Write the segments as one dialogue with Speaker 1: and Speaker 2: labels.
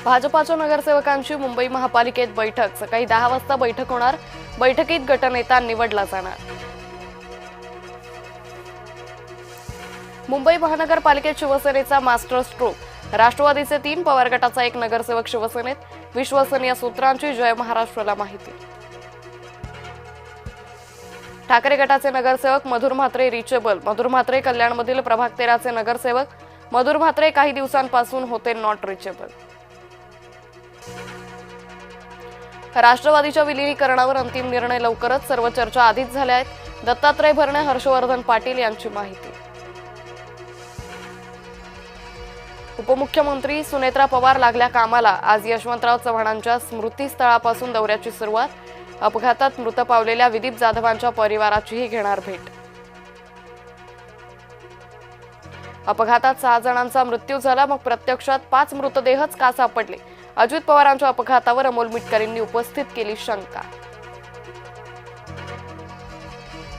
Speaker 1: भाजपाच्या नगरसेवकांची मुंबई महापालिकेत बैठक। सकाळी 10 वाजता बैठक होणार। बैठकीत गटनेता निवडला जाणार। मुंबई महानगरपालिकेत शिवसेनेचा मास्टर स्ट्रोक। राष्ट्रवादीचे 3, पवार गटाचा 1 नगरसेवक शिवसेनेत। विश्वसनीय सूत्रांची जय महाराष्ट्राला माहिती। ठाकरे गटाचे नगरसेवक मधुर म्हात्रे रिचेबल। मधुर म्हात्रे कल्याणमधील प्रभाग 13 चे नगरसेवक। मधुर म्हात्रे काही दिवसांपासून होते नॉट रिचेबल। राष्ट्रवादीच्या विलीनीकरणावर अंतिम निर्णय लवकरच। सर्व चर्चा आधीच झाल्या आहेत। दत्तात्रय भरणे, हर्षवर्धन पाटील यांची माहिती। उपमुख्यमंत्री सुनेत्रा पवार लागल्या कामाला। आज यशवंतराव चव्हाणांच्या स्मृतीस्थळापासून दौऱ्याची सुरुवात। अपघातात मृत पावलेल्या विदीप जाधवांच्या परिवाराचीही घेणार भेट। अपघातात 6 जणांचा मृत्यू झाला, मग प्रत्यक्षात 5 मृतदेहच का सापडले? अजित पवारांच्या अपघातावर अमोल मिटकरींनी उपस्थित केली शंका।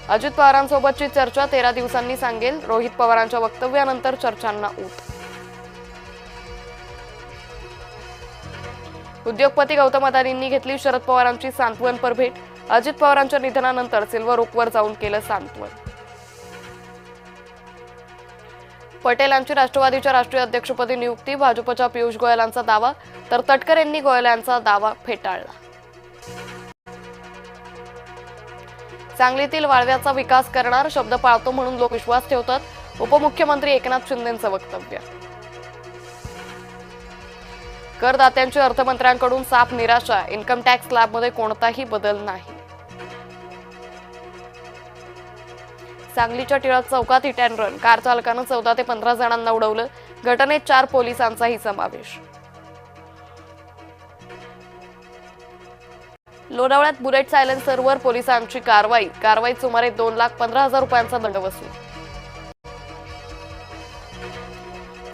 Speaker 1: अजित पवारांसोबतची चर्चा 13 दिवसांनी सांगेल। रोहित पवारांच्या वक्तव्यानंतर चर्चांना ऊत। उद्योगपती गौतम अदानींनी घेतली शरद पवारांची सांत्वनपर भेट। अजित पवारांच्या निधनानंतर सिल्वर ओकवर जाऊन केलं सांत्वन। पटेलांची राष्ट्रवादीच्या राष्ट्रीय अध्यक्षपदी नियुक्ती। भाजपच्या पियुष गोयलांचा दावा, तर तटकरे यांनी गोयलांचा दावा फेटाळला। सांगलीतील वाळव्याचा विकास करणार, शब्द पाळतो म्हणून लोक विश्वास ठेवतात। उपमुख्यमंत्री एकनाथ शिंदेंचं वक्तव्य। करदात्यांची अर्थमंत्र्यांकडून साफ निराशा। इन्कम टॅक्स स्लॅबमध्ये कोणताही बदल नाही। सांगलीच्या टिळक चौकात हिट अँड रन। कार चालकानं 14 ते 15 जणांना उडवलं। घटनेत 4 पोलिसांचाही समावेश। लोणावळ्यात बुलेट सायलेन्सरवर पोलिसांची कारवाईत सुमारे 2,15,000 रुपयांचा दंड वसूल।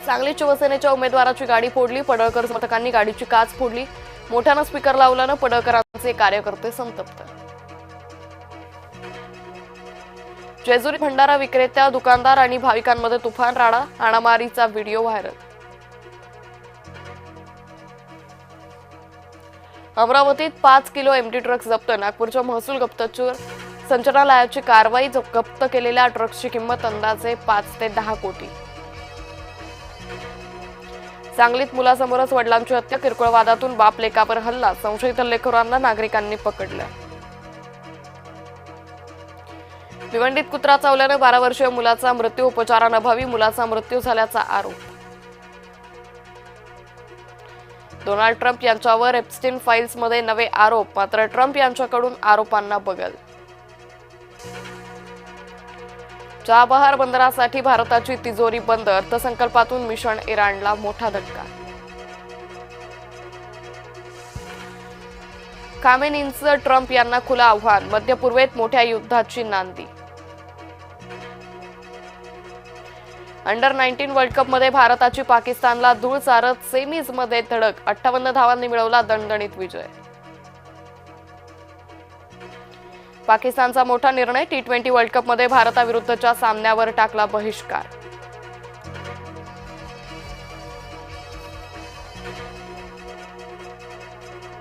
Speaker 1: सांगलीत शिवसेनेच्या उमेदवाराची गाडी फोडली। पडळकर समर्थकांनी गाडीची काच फोडली। मोठ्यानं स्पीकर लावल्यानं पडळकरांचे कार्यकर्ते संतप्त। जेजुरीत भंडारा विक्रेत्या, दुकानदार आणि भाविकांमध्ये तुफान राडा। हाणामारीचा व्हिडिओ व्हायरल। अमरावतीत 5 किलो एमटी ड्रग्ज जप्त। नागपूरच्या महसूल गुप्तचर संचालनालयाची कारवाई। जप्त केलेल्या ड्रग्जची किंमत अंदाजे 5 ते 10 कोटी। सांगलीत मुलासमोरच वडिलांची हत्या। किरकोळ वादातून बाप लेकावर हल्ला। संशयित हल्लेखोरांना नागरिकांनी पकडलं। भिवंडीत कुत्रा चावल्याने 12 वर्षीय मुलाचा मृत्यू। उपचारानंभावी मुलाचा मृत्यू झाल्याचा आरोप। डोनाल्ड ट्रम्प यांच्यावर एप्स्टीन फाईल्समध्ये नवे आरोप। मात्र ट्रम्प यांच्याकडून आरोपांना बगल। चाबहार बंदरासाठी भारताची तिजोरी बंद। अर्थसंकल्पातून मिशन इराणला मोठा धक्का। खामेनींचं ट्रम्प यांना खुलं आव्हान। मध्य पूर्वेत मोठ्या युद्धाची नांदी। अंडर 19 वर्ल्ड कप मध्ये भारताची पाकिस्तानला धूळ चारत सेमीज मध्ये धडक। 58 धावांनी मिळवला दणदणीत विजय। पाकिस्तानचा मोठा निर्णय। T20 वर्ल्ड कप मध्ये भारताविरुद्धच्या सामन्यावर टाकला बहिष्कार।